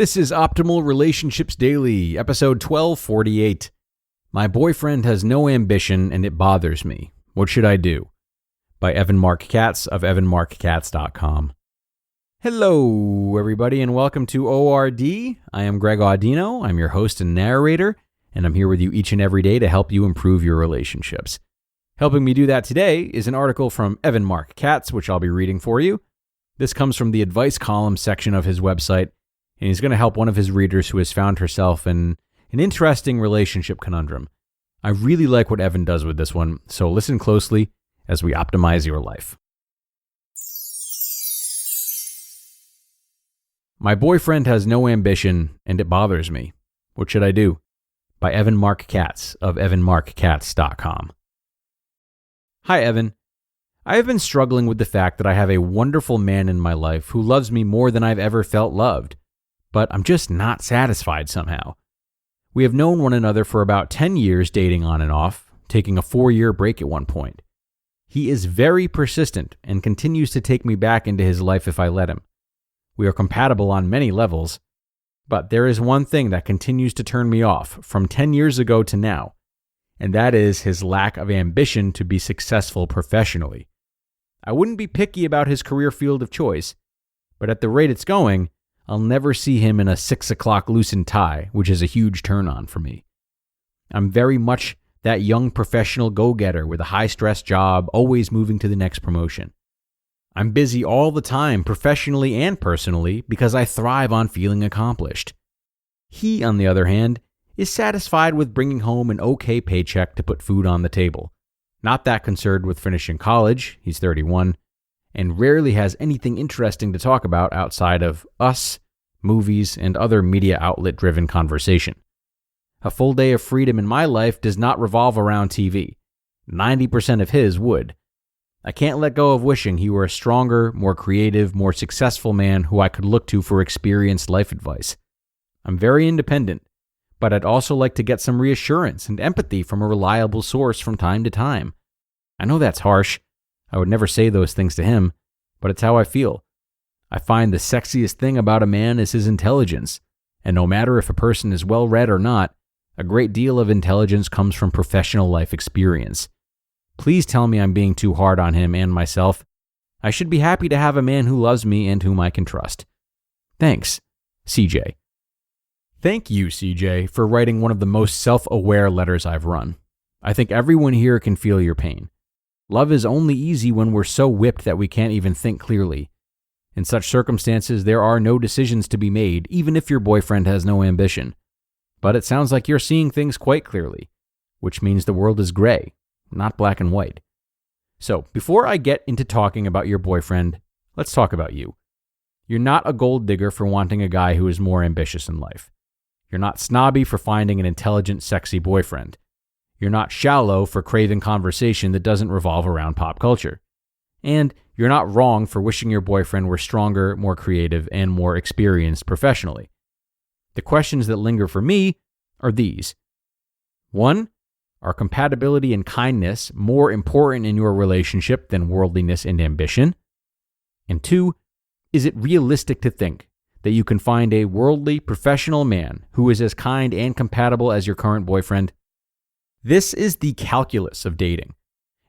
This is Optimal Relationships Daily, episode 1248. My boyfriend has no ambition and it bothers me. What should I do? By Evan Marc Katz of evanmarckatz.com. Hello, everybody, and welcome to ORD. I am Greg Audino. I'm your host and narrator, and I'm here with you each and every day to help you improve your relationships. Helping me do that today is an article from Evan Marc Katz, which I'll be reading for you. This comes from the advice column section of his website, and he's going to help one of his readers who has found herself in an interesting relationship conundrum. I really like what Evan does with this one, so listen closely as we optimize your life. My boyfriend has no ambition, and it bothers me. What should I do? By Evan Marc Katz of evanmarckatz.com. Hi, Evan. I have been struggling with the fact that I have a wonderful man in my life who loves me more than I've ever felt loved, but I'm just not satisfied somehow. We have known one another for about 10 years, dating on and off, taking a 4-year break at one point. He is very persistent and continues to take me back into his life if I let him. We are compatible on many levels, but there is one thing that continues to turn me off from 10 years ago to now, and that is his lack of ambition to be successful professionally. I wouldn't be picky about his career field of choice, but at the rate it's going, I'll never see him in a 6 o'clock loosened tie, which is a huge turn-on for me. I'm very much that young professional go-getter with a high-stress job, always moving to the next promotion. I'm busy all the time, professionally and personally, because I thrive on feeling accomplished. He, on the other hand, is satisfied with bringing home an okay paycheck to put food on the table. Not that concerned with finishing college, he's 31, and rarely has anything interesting to talk about outside of us, movies, and other media outlet-driven conversation. A full day of freedom in my life does not revolve around TV. 90% of his would. I can't let go of wishing he were a stronger, more creative, more successful man who I could look to for experienced life advice. I'm very independent, but I'd also like to get some reassurance and empathy from a reliable source from time to time. I know that's harsh. I would never say those things to him, but it's how I feel. I find the sexiest thing about a man is his intelligence, and no matter if a person is well-read or not, a great deal of intelligence comes from professional life experience. Please tell me I'm being too hard on him and myself. I should be happy to have a man who loves me and whom I can trust. Thanks, CJ. Thank you, CJ, for writing one of the most self-aware letters I've run. I think everyone here can feel your pain. Love is only easy when we're so whipped that we can't even think clearly. In such circumstances, there are no decisions to be made, even if your boyfriend has no ambition. But it sounds like you're seeing things quite clearly, which means the world is gray, not black and white. So, before I get into talking about your boyfriend, let's talk about you. You're not a gold digger for wanting a guy who is more ambitious in life. You're not snobby for finding an intelligent, sexy boyfriend. You're not shallow for craving conversation that doesn't revolve around pop culture. And you're not wrong for wishing your boyfriend were stronger, more creative, and more experienced professionally. The questions that linger for me are these. 1. Are compatibility and kindness more important in your relationship than worldliness and ambition? And 2. Is it realistic to think that you can find a worldly, professional man who is as kind and compatible as your current boyfriend? This is the calculus of dating,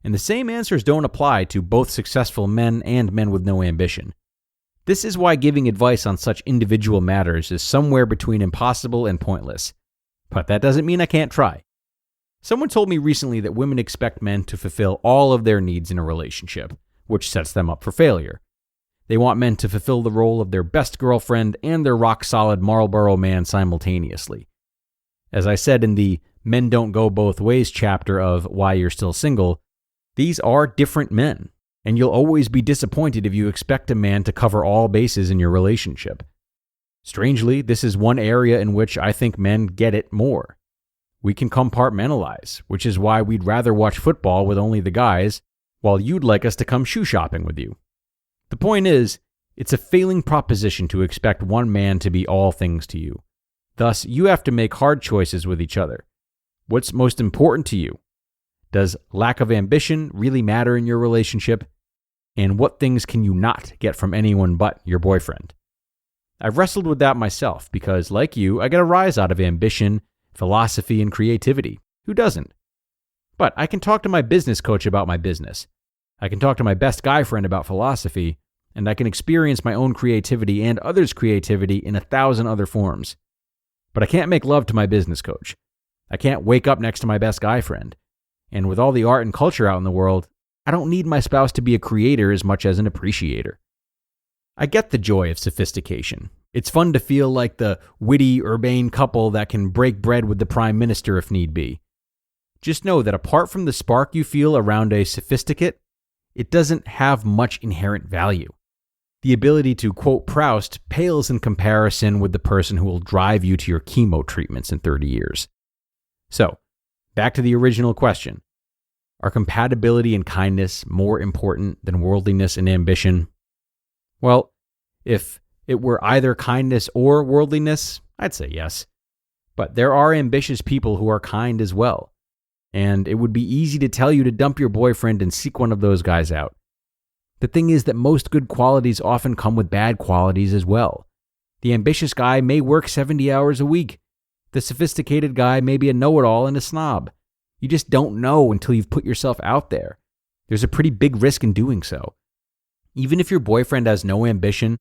and the same answers don't apply to both successful men and men with no ambition. This is why giving advice on such individual matters is somewhere between impossible and pointless. But that doesn't mean I can't try. Someone told me recently that women expect men to fulfill all of their needs in a relationship, which sets them up for failure. They want men to fulfill the role of their best girlfriend and their rock-solid Marlboro man simultaneously. As I said in the Men Don't Go Both Ways chapter of Why You're Still Single, these are different men, and you'll always be disappointed if you expect a man to cover all bases in your relationship. Strangely, this is one area in which I think men get it more. We can compartmentalize, which is why we'd rather watch football with only the guys, while you'd like us to come shoe shopping with you. The point is, it's a failing proposition to expect one man to be all things to you. Thus, you have to make hard choices with each other. What's most important to you? Does lack of ambition really matter in your relationship? And what things can you not get from anyone but your boyfriend? I've wrestled with that myself because, like you, I get a rise out of ambition, philosophy, and creativity. Who doesn't? But I can talk to my business coach about my business. I can talk to my best guy friend about philosophy, and I can experience my own creativity and others' creativity in 1,000 other forms. But I can't make love to my business coach. I can't wake up next to my best guy friend. And with all the art and culture out in the world, I don't need my spouse to be a creator as much as an appreciator. I get the joy of sophistication. It's fun to feel like the witty, urbane couple that can break bread with the prime minister if need be. Just know that apart from the spark you feel around a sophisticate, it doesn't have much inherent value. The ability to, quote Proust, pales in comparison with the person who will drive you to your chemo treatments in 30 years. So, back to the original question. Are compatibility and kindness more important than worldliness and ambition? Well, if it were either kindness or worldliness, I'd say yes. But there are ambitious people who are kind as well. And it would be easy to tell you to dump your boyfriend and seek one of those guys out. The thing is that most good qualities often come with bad qualities as well. The ambitious guy may work 70 hours a week. The sophisticated guy may be a know-it-all and a snob. You just don't know until you've put yourself out there. There's a pretty big risk in doing so. Even if your boyfriend has no ambition,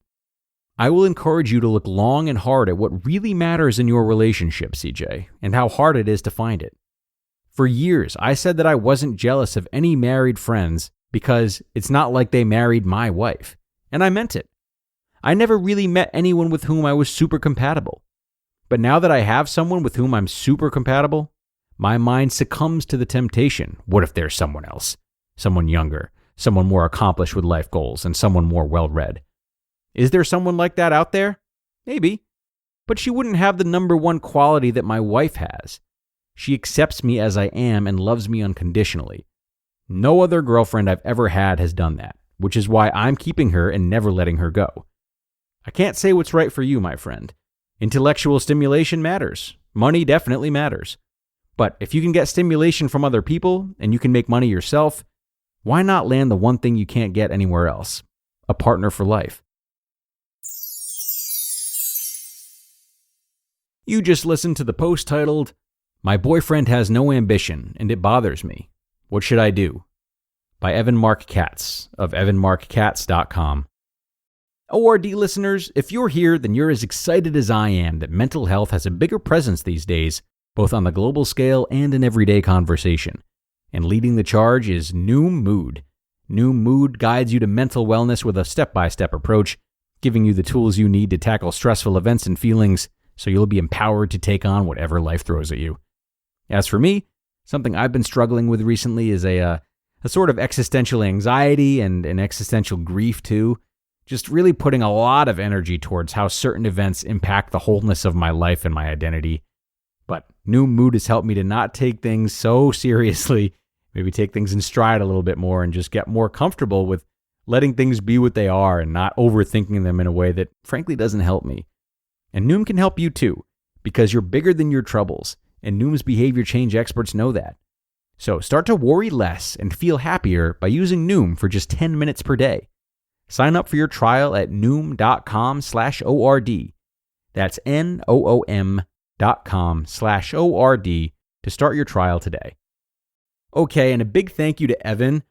I will encourage you to look long and hard at what really matters in your relationship, CJ, and how hard it is to find it. For years, I said that I wasn't jealous of any married friends because it's not like they married my wife. And I meant it. I never really met anyone with whom I was super compatible. But now that I have someone with whom I'm super compatible, my mind succumbs to the temptation. What if there's someone else? Someone younger, someone more accomplished with life goals, and someone more well-read. Is there someone like that out there? Maybe. But she wouldn't have the number one quality that my wife has. She accepts me as I am and loves me unconditionally. No other girlfriend I've ever had has done that, which is why I'm keeping her and never letting her go. I can't say what's right for you, my friend. Intellectual stimulation matters. Money definitely matters. But if you can get stimulation from other people and you can make money yourself, why not land the one thing you can't get anywhere else? A partner for life. You just listened to the post titled, "My Boyfriend Has No Ambition and It Bothers Me. What Should I Do?" by Evan Marc Katz of evanmarckatz.com. ORD listeners, if you're here, then you're as excited as I am that mental health has a bigger presence these days, both on the global scale and in everyday conversation. And leading the charge is Noom Mood. Noom Mood guides you to mental wellness with a step-by-step approach, giving you the tools you need to tackle stressful events and feelings so you'll be empowered to take on whatever life throws at you. As for me, something I've been struggling with recently is a sort of existential anxiety and an existential grief too. Just really putting a lot of energy towards how certain events impact the wholeness of my life and my identity. But Noom Mood has helped me to not take things so seriously, maybe take things in stride a little bit more and just get more comfortable with letting things be what they are and not overthinking them in a way that frankly doesn't help me. And Noom can help you too, because you're bigger than your troubles, and Noom's behavior change experts know that. So start to worry less and feel happier by using Noom for just 10 minutes per day. Sign up for your trial at noom.com/ORD. That's NOOM.com/ORD to start your trial today. Okay, and a big thank you to Evan.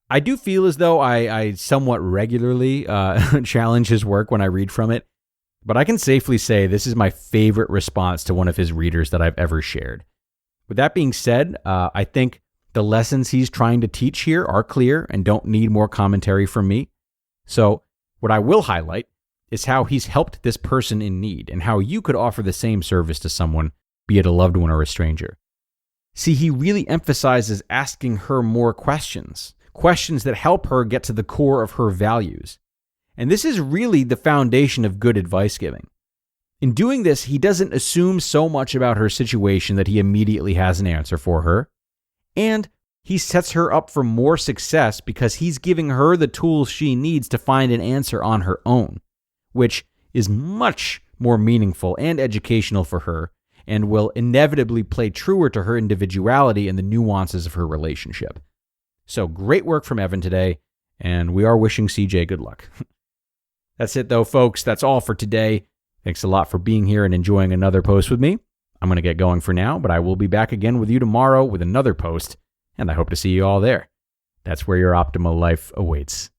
I do feel as though I somewhat regularly challenge his work when I read from it, but I can safely say this is my favorite response to one of his readers that I've ever shared. With that being said, I think the lessons he's trying to teach here are clear and don't need more commentary from me. So what I will highlight is how he's helped this person in need and how you could offer the same service to someone, be it a loved one or a stranger. See, he really emphasizes asking her more questions that help her get to the core of her values. And this is really the foundation of good advice giving. In doing this, he doesn't assume so much about her situation that he immediately has an answer for her. And he sets her up for more success because he's giving her the tools she needs to find an answer on her own, which is much more meaningful and educational for her and will inevitably play truer to her individuality and the nuances of her relationship. So great work from Evan today, and we are wishing CJ good luck. That's it, though, folks. That's all for today. Thanks a lot for being here and enjoying another post with me. I'm going to get going for now, but I will be back again with you tomorrow with another post, and I hope to see you all there. That's where your optimal life awaits.